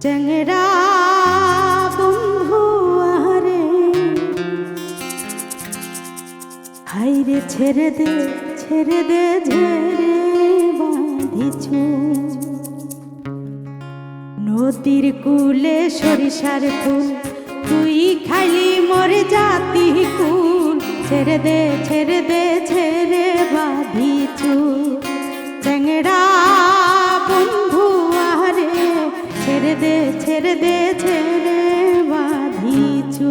চ্যাংড়া বন্ধু আহারে হাইরে ছেড়ে দে ঝেড়ে বাঁধিছু নদীর কূলে সরিষার ফুল তুই খাইলি মরে জাতি কুল ছেড়ে দে ঝেড়ে বাঁধিছু চ্যাংড়া বন্ধু আহারে ছেড়ে দে ঝেড়ে বাঁধিছু।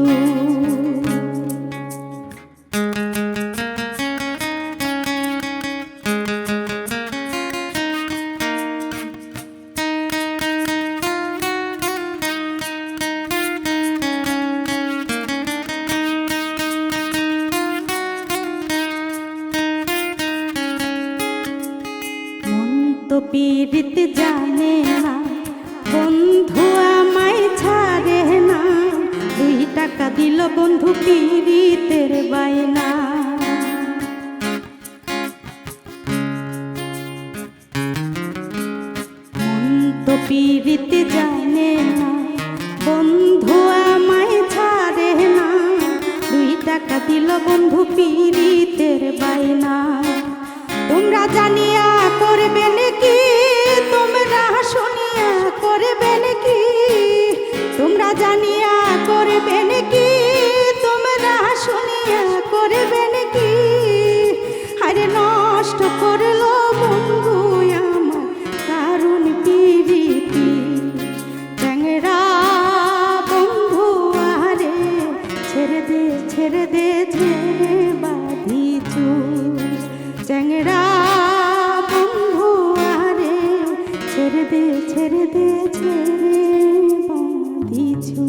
পীড়িত জানে না বন্ধু আমায় ছাড়ে না 2 টাকা দিল বন্ধু পীড়িতের বায়না মন তো পীড়িত জানে না বন্ধু আমায় ছাড়ে না 2 টাকা দিল বন্ধু পীড়িতের বায়না তোমরা জানিয়া করবে নাকি তোমরা শুনিয়া করবে নাকি তোমরা জানিয়া করবে নাকি তোমরা শুনিয়া করবে নাকি আরে নষ্ট করলো বন্ধু আমার কারণ পিরিতি চ্যাংড়া বন্ধু আরে ছেড়ে দে ঝেড়ে বাঁধিছু চ্যাংড়া বন্ধু আরে ছেড়ে দে বাঁধিছু।